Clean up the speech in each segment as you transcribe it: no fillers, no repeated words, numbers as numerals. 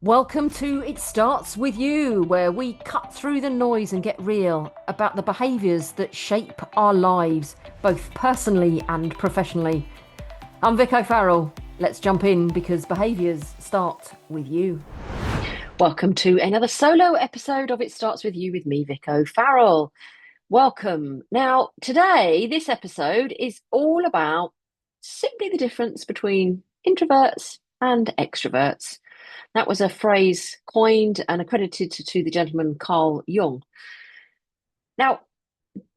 Welcome to It Starts With You, where we cut through the noise and get real about the behaviours that shape our lives, both personally and professionally. I'm Vic O'Farrell. Let's jump in because behaviours start with you. Welcome to another solo episode of It Starts With You with me, Vic O'Farrell. Welcome. Now, today, this episode is all about simply the difference between introverts and extroverts. That was a phrase coined and accredited to the gentleman Carl Jung. Now,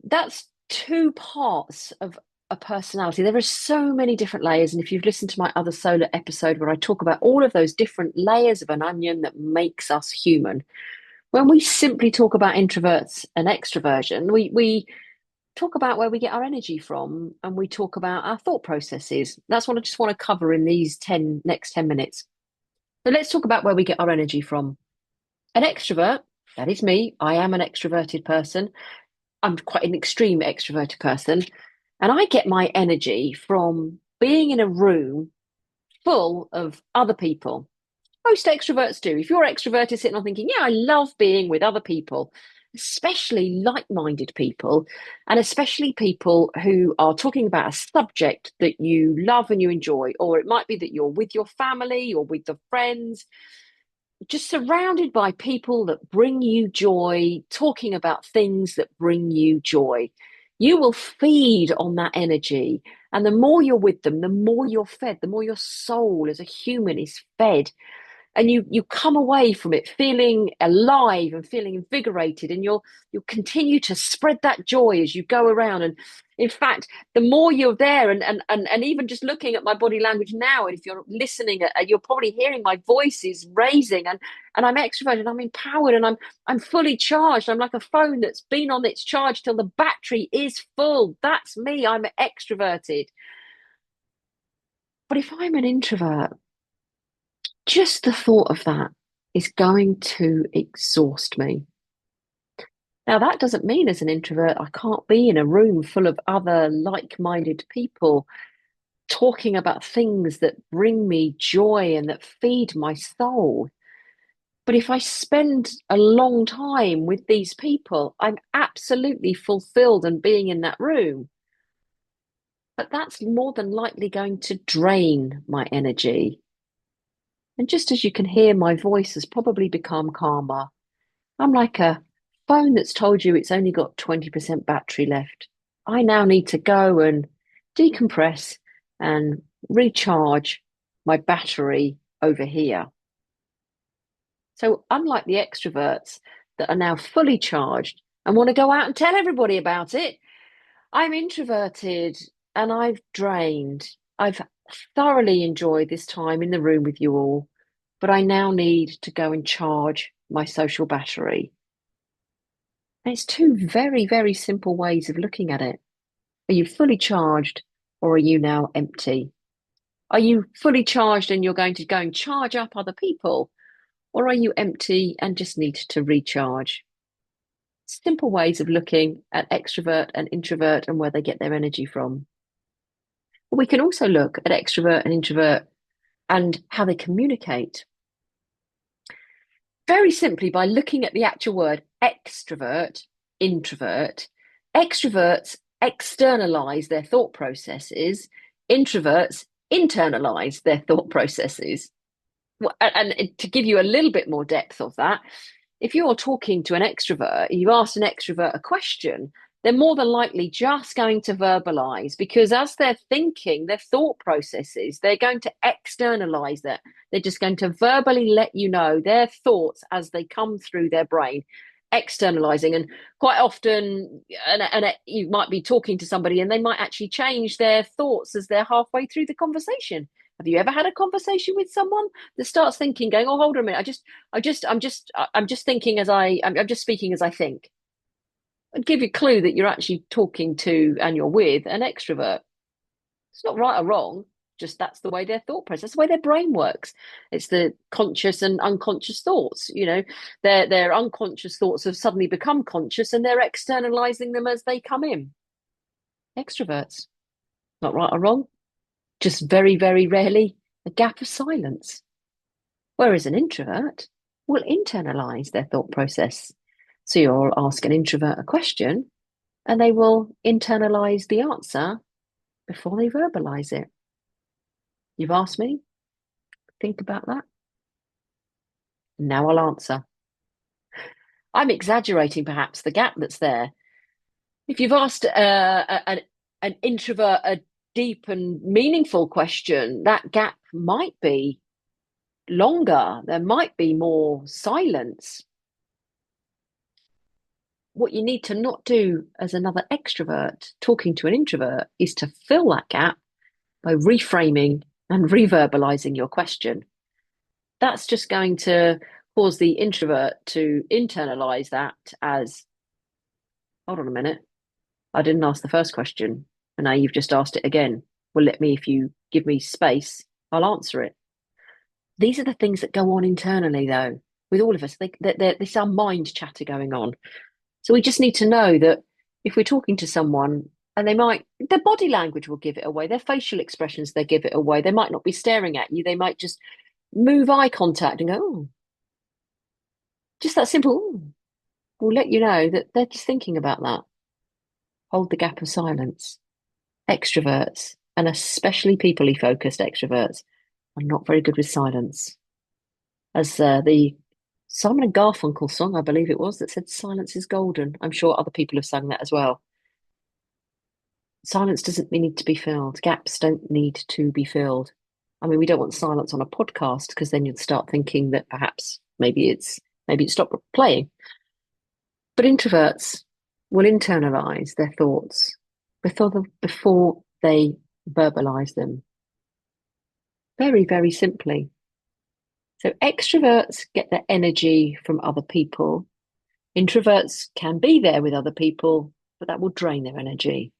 that's two parts of a personality. There are so many different layers. And if you've listened to my other solo episode where I talk about all of those different layers of an onion that makes us human, when we simply talk about introverts and extroversion, we talk about where we get our energy from and we talk about our thought processes. That's what I just want to cover in these next 10 minutes. So let's talk about where we get our energy from. An extrovert, that is me. I am an extroverted person. I'm quite an extreme extroverted person. And I get my energy from being in a room full of other people. Most extroverts do. If you're extroverted, sitting on thinking, yeah, I love being with other people, especially like-minded people, and especially people who are talking about a subject that you love and you enjoy, or it might be that you're with your family or with the friends, just surrounded by people that bring you joy, talking about things that bring you joy. You will feed on that energy. And the more you're with them, the more you're fed, the more your soul as a human is fed, and you come away from it feeling alive and feeling invigorated, and you'll continue to spread that joy as you go around. And in fact, the more you're there, and even just looking at my body language now, and if you're listening, you're probably hearing my voice is raising, and I'm extroverted, I'm empowered, and I'm fully charged. I'm like a phone that's been on its charge till the battery is full. That's me. I'm extroverted. But if I'm an introvert, just the thought of that is going to exhaust me. Now, that doesn't mean as an introvert, I can't be in a room full of other like minded people talking about things that bring me joy and that feed my soul. But if I spend a long time with these people, I'm absolutely fulfilled and being in that room. But that's more than likely going to drain my energy. And just as you can hear, my voice has probably become calmer. I'm like a phone that's told you it's only got 20% battery left. I now need to go and decompress and recharge my battery over here. So, unlike the extroverts that are now fully charged and want to go out and tell everybody about it, I'm introverted and I've drained. I've thoroughly enjoyed this time in the room with you all, but I now need to go and charge my social battery. And it's two very, very simple ways of looking at it. Are you fully charged or are you now empty? Are you fully charged and you're going to go and charge up other people? Or are you empty and just need to recharge? Simple ways of looking at extrovert and introvert and where they get their energy from. But we can also look at extrovert and introvert and how they communicate. Very simply by looking at the actual word extrovert, introvert. Extroverts externalize their thought processes, introverts internalize their thought processes. And to give you a little bit more depth of that, if you're talking to an extrovert, you ask an extrovert a question, they're more than likely just going to verbalize, because as they're thinking, their thought processes, they're going to externalize that. They're just going to verbally let you know their thoughts as they come through their brain, externalizing. And quite often, you might be talking to somebody and they might actually change their thoughts as they're halfway through the conversation. Have you ever had a conversation with someone that starts thinking, going, "Oh, hold on a minute, I'm just thinking I'm just speaking as I think." I'd give you a clue that you're actually talking to and you're with an extrovert. It's not right or wrong, just that's the way their thought process, that's the way their brain works. It's the conscious and unconscious thoughts. Their unconscious thoughts have suddenly become conscious and they're externalizing them as they come in. Extroverts, not right or wrong, just very, very rarely a gap of silence. Whereas an introvert will internalize their thought process. So you'll ask an introvert a question and they will internalize the answer before they verbalize it. You've asked me, think about that. Now I'll answer. I'm exaggerating perhaps the gap that's there. If you've asked an introvert a deep and meaningful question, that gap might be longer. There might be more silence. What you need to not do as another extrovert talking to an introvert is to fill that gap by reframing and reverbalizing your question. That's just going to cause the introvert to internalize that as, hold on a minute, I didn't ask the first question, and now you've just asked it again. Well, if you give me space, I'll answer it. These are the things that go on internally, though, with all of us. There's our mind chatter going on. So we just need to know that if we're talking to someone and their body language will give it away, their facial expressions, they give it away. They might not be staring at you. They might just move eye contact and go, oh, just that simple. Ooh, will let you know that they're just thinking about that. Hold the gap of silence. Extroverts, and especially people-y focused extroverts, are not very good with silence. As the Simon and Garfunkel song, I believe it was, that said silence is golden. I'm sure other people have sung that as well. Silence doesn't need to be filled. Gaps don't need to be filled. I mean, we don't want silence on a podcast because then you'd start thinking that perhaps maybe it's stopped playing. But introverts will internalize their thoughts before they verbalize them. Very, very simply. So extroverts get their energy from other people. Introverts can be there with other people, but that will drain their energy.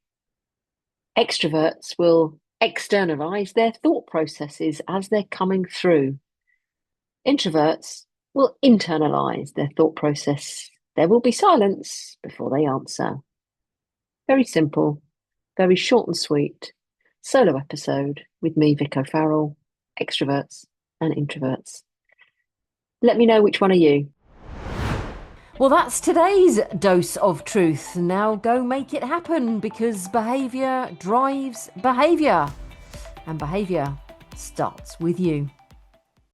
Extroverts will externalize their thought processes as they're coming through. Introverts will internalize their thought process. There will be silence before they answer. Very simple, very short and sweet. Solo episode with me, Vic O'Farrell, extroverts and introverts. Let me know which one are you. Well, that's today's dose of truth. Now go make it happen because behaviour drives behaviour. And behaviour starts with you.